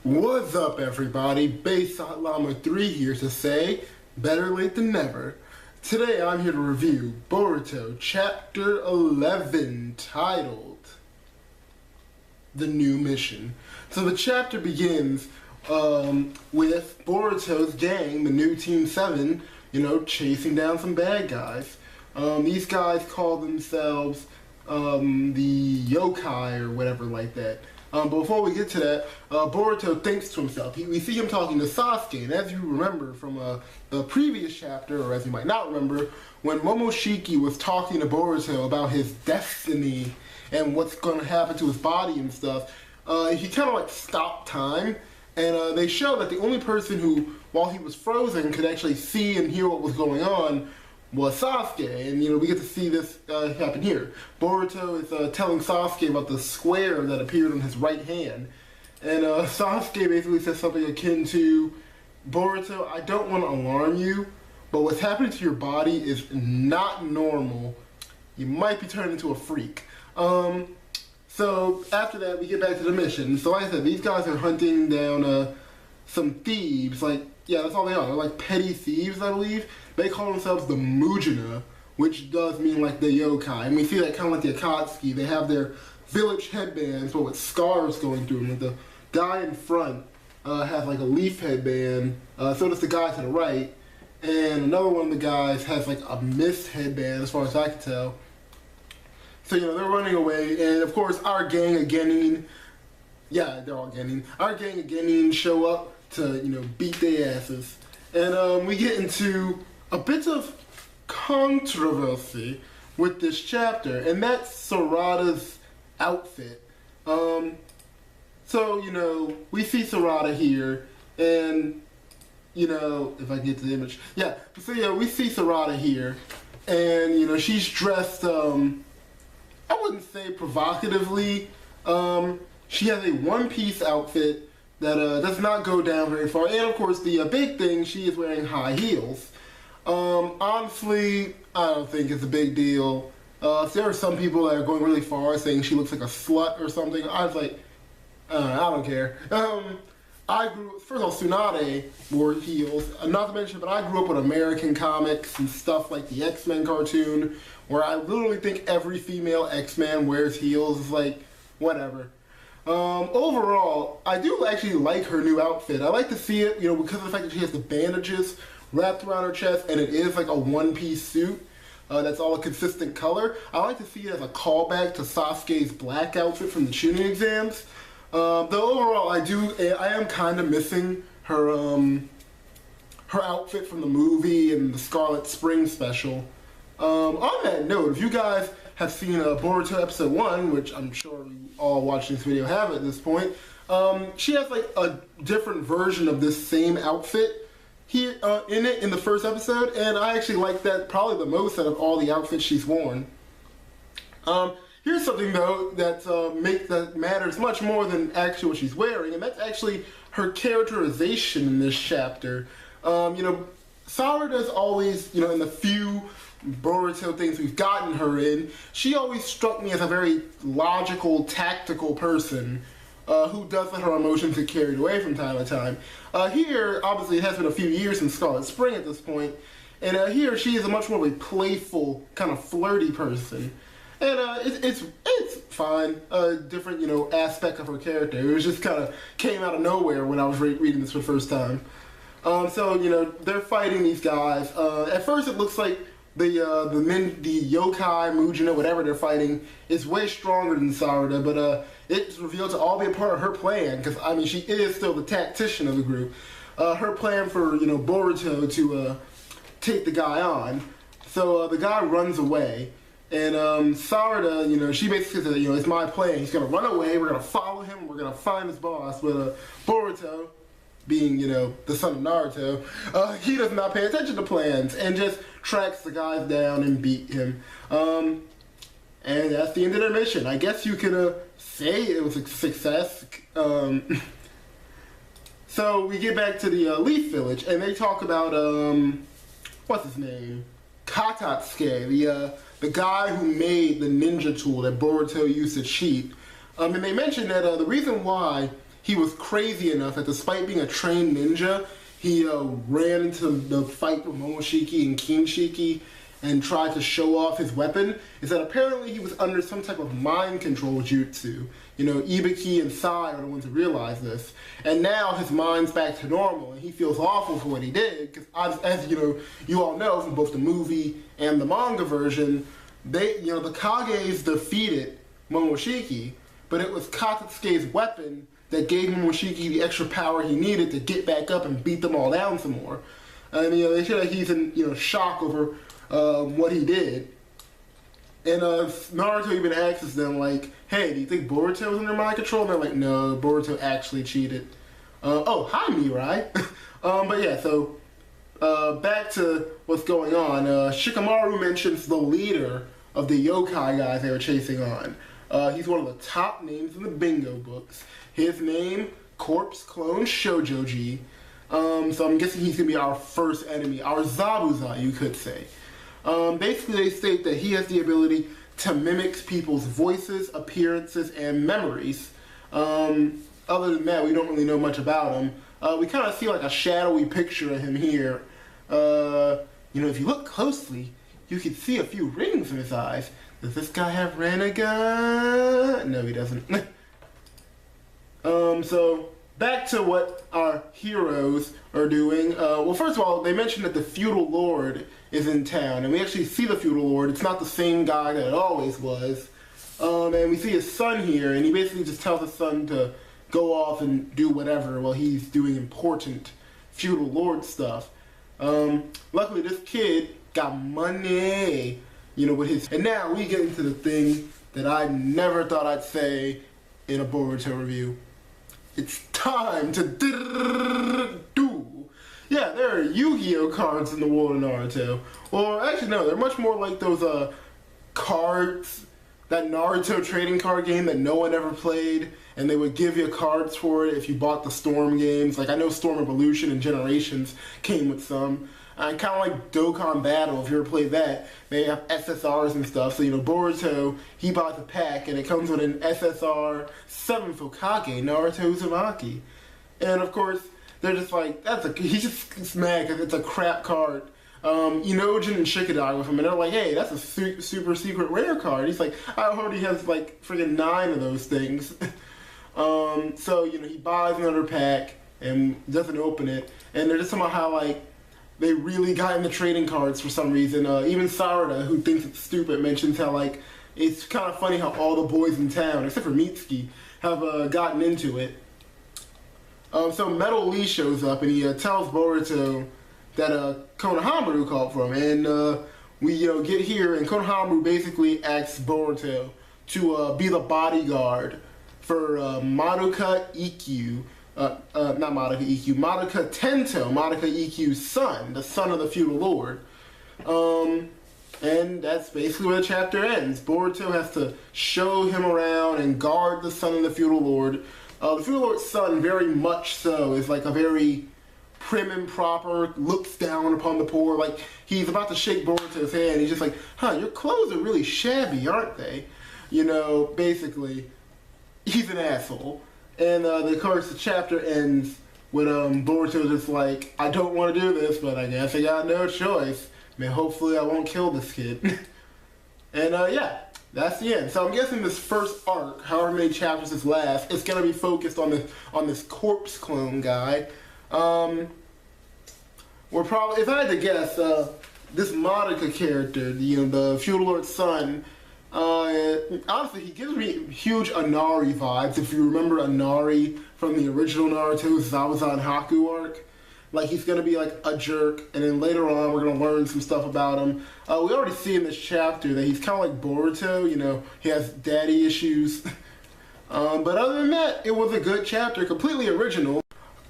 What's up, everybody? Base Llama 3 here to say, better late than never. Today I'm here to review Boruto Chapter 11, titled The New Mission. So the chapter begins with Boruto's gang, the new Team 7, chasing down some bad guys. These guys call themselves the yokai or whatever like that. But before we get to that, Boruto thinks to himself. We see him talking to Sasuke, and as you remember from the previous chapter, or as you might not remember, when Momoshiki was talking to Boruto about his destiny and what's going to happen to his body and stuff, he kind of like stopped time, and they show that the only person who, while he was frozen, could actually see and hear what was going on was Sasuke, and we get to see this happen here. Boruto is telling Sasuke about the square that appeared on his right hand, and Sasuke basically says something akin to, Boruto, I don't want to alarm you, but what's happening to your body is not normal. You might be turning into a freak. So after that, we get back to the mission. So like I said, these guys are hunting down some thieves, that's all they are. They're like petty thieves, I believe. They call themselves the Mujina, which does mean like the yokai. And we see that kind of like the Akatsuki. They have their village headbands, but with scars going through them. Like the guy in front has like a leaf headband. So does the guy to the right. And another one of the guys has like a mist headband, as far as I can tell. So, they're running away. And of course, our gang of Genin, they're all Genin. Our gang of Genin show up to, beat their asses. And we get into a bit of controversy with this chapter, and that's Sarada's outfit. So, we see Sarada here, and, if I can get to the image. We see Sarada here, and, she's dressed, I wouldn't say provocatively. She has a one-piece outfit that does not go down very far. And of course, the big thing, she is wearing high heels. Honestly, I don't think it's a big deal. There are some people that are going really far, saying she looks like a slut or something. I was like, I don't care. First of all, Tsunade wore heels. Not to mention, but I grew up with American comics and stuff like the X-Men cartoon, where I literally think every female X-Man wears heels. It's like, whatever. Overall, I do actually like her new outfit. I like to see it, because of the fact that she has the bandages wrapped around her chest, and it is like a one-piece suit that's all a consistent color. I like to see it as a callback to Sasuke's black outfit from the Chunin exams. Though overall, I am kind of missing her outfit from the movie and the Scarlet Spring special. On that note, if you guys have seen Boruto episode 1, which I'm sure you all watching this video have at this point, she has like a different version of this same outfit here in the first episode, and I actually like that probably the most out of all the outfits she's worn. Here's something though that matters much more than actually what she's wearing, and that's actually her characterization in this chapter. Sarada's always, in the few Boruto things we've gotten her in, she always struck me as a very logical, tactical person who does let her emotions get carried away from time to time. Here, obviously, it has been a few years since Scarlet Spring at this point, and here she is a much more of a playful, kind of flirty person. And it's fine, different, aspect of her character. It was just kind of came out of nowhere when I was reading this for the first time. So, they're fighting these guys. At first it looks like the yokai, Mujina, whatever they're fighting, is way stronger than Sarada, but it's revealed to all be a part of her plan, because, she is still the tactician of the group. Her plan for, Boruto to take the guy on. So the guy runs away, and Sarada, she basically says, it's my plan. He's going to run away, we're going to follow him, we're going to find his boss, but Boruto, being, the son of Naruto, he does not pay attention to plans and just tracks the guys down and beat him. And that's the end of their mission. I guess you could say it was a success. So we get back to the Leaf Village, and they talk about, what's his name? Katatsuke, the guy who made the ninja tool that Boruto used to cheat. And they mentioned that the reason why he was crazy enough that despite being a trained ninja, he ran into the fight with Momoshiki and Kinshiki and tried to show off his weapon, is that apparently he was under some type of mind control jutsu. You know, Ibiki and Sai are the ones who realize this. And now his mind's back to normal, and he feels awful for what he did, because as you know, you all know from both the movie and the manga version, the Kages defeated Momoshiki, but it was Katsusuke's weapon that gave Momoshiki the extra power he needed to get back up and beat them all down some more. And they say that he's in shock over what he did. And Naruto even asks them, like, hey, do you think Boruto was under mind control? And they're like, no, Boruto actually cheated. Oh, hi, Mirai. But yeah, so back to what's going on. Shikamaru mentions the leader of the yokai guys they were chasing on. He's one of the top names in the bingo books. His name, Corpse Clone Shoujoji. So I'm guessing he's going to be our first enemy, our Zabuza, you could say. Basically, they state that he has the ability to mimic people's voices, appearances, and memories. Other than that, we don't really know much about him. We kind of see like a shadowy picture of him here. If you look closely, you can see a few rings in his eyes. Does this guy have Rinnegan? No, he doesn't. So back to what our heroes are doing. Well, first of all, they mentioned that the feudal lord is in town, and we actually see the feudal lord. It's not the same guy that it always was. And we see his son here, and he basically just tells his son to go off and do whatever while he's doing important feudal lord stuff. Luckily, this kid got money, with his... And now we get into the thing that I never thought I'd say in a Boruto review. It's time to do. Yeah, there are Yu-Gi-Oh cards in the world of Naruto. Or actually, no, they're much more like those cards, that Naruto trading card game that no one ever played, and they would give you cards for it if you bought the Storm games. Like, I know Storm Evolution and Generations came with some. Kind of like Dokkan Battle, if you ever played that, they have SSRs and stuff. So, Boruto, he bought the pack, and it comes with an SSR 7 Fukage, Naruto Uzumaki. And, of course, they're just like, he's just mad because it's a crap card. Inojin and Shikadai with him, and they're like, hey, that's a super secret rare card. He's like, I heard he has, like, friggin' 9 of those things. So, he buys another pack and doesn't open it, and they're just somehow like, they really got in the trading cards for some reason. Even Sarada, who thinks it's stupid, mentions how, like, it's kind of funny how all the boys in town, except for Mitsuki, have gotten into it. So Metal Lee shows up, and he tells Boruto that Konohamaru called for him. And we get here, and Konohamaru basically asks Boruto to be the bodyguard for Madoka Ikkyu. Not Madoka Ikkyu, Madoka Tento, Madoka Ikkyu's son, the son of the feudal lord. And that's basically where the chapter ends. Boruto has to show him around and guard the son of the feudal lord. The feudal lord's son, very much so, is like a very prim and proper, looks down upon the poor. Like, he's about to shake Boruto's hand. He's just like, your clothes are really shabby, aren't they? Basically, he's an asshole. And, of course, the chapter ends with Boruto just like, I don't want to do this, but I guess I got no choice. I mean, hopefully I won't kill this kid. And, yeah, that's the end. So I'm guessing this first arc, however many chapters this lasts, it's going to be focused on this corpse clone guy. We're probably, if I had to guess, this Madoka character, the feudal lord's son, honestly, he gives me huge Inari vibes. If you remember Inari from the original Naruto Zabuza Haku arc, like, he's gonna be like a jerk, and then later on we're gonna learn some stuff about him. We already see in this chapter that he's kind of like Boruto. He has daddy issues. But other than that, it was a good chapter, completely original.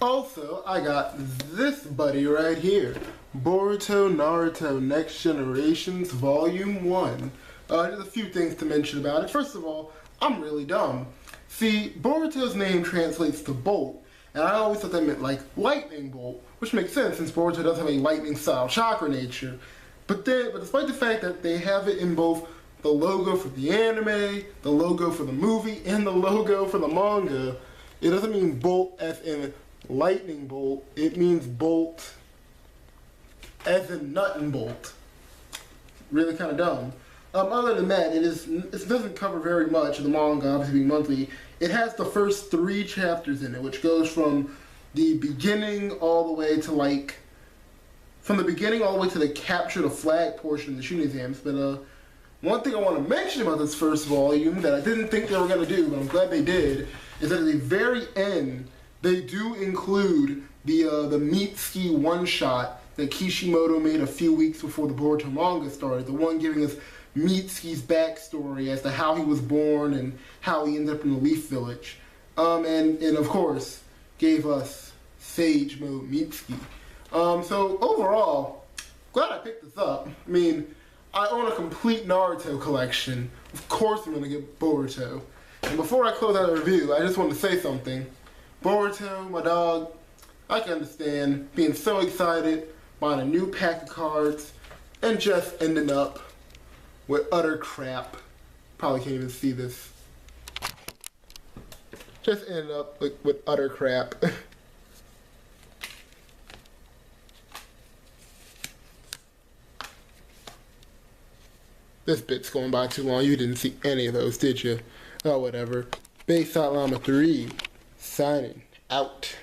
Also, I got this buddy right here, Boruto Naruto Next Generations Volume 1. There's a few things to mention about it. First of all, I'm really dumb. See, Boruto's name translates to bolt, and I always thought that meant like lightning bolt, which makes sense since Boruto does have a lightning style chakra nature. But despite the fact that they have it in both the logo for the anime, the logo for the movie, and the logo for the manga, It doesn't mean bolt as in lightning bolt. It means bolt as in nut and bolt. Really kind of dumb. Other than that, it doesn't cover very much of the manga, obviously being monthly. It has the first 3 chapters in it, which goes from the beginning all the way to the capture the flag portion of the shooting exams. But one thing I want to mention about this first volume that I didn't think they were going to do, but I'm glad they did, is that at the very end, they do include the Mitsuki one-shot that Kishimoto made a few weeks before the Boruto manga started. The one giving us Mitsuki's backstory as to how he was born and how he ended up in the Leaf Village. And of course, gave us Sage Mode Mitsuki. So overall, glad I picked this up. I mean, I own a complete Naruto collection. Of course I'm going to get Boruto. And before I close out the review, I just want to say something. Boruto, my dog, I can understand being so excited, buying a new pack of cards, and just ending up with utter crap. Probably can't even see this. Just ended up with utter crap. This bit's going by too long. You didn't see any of those, did you? Oh, whatever. Base Llama 3, signing out.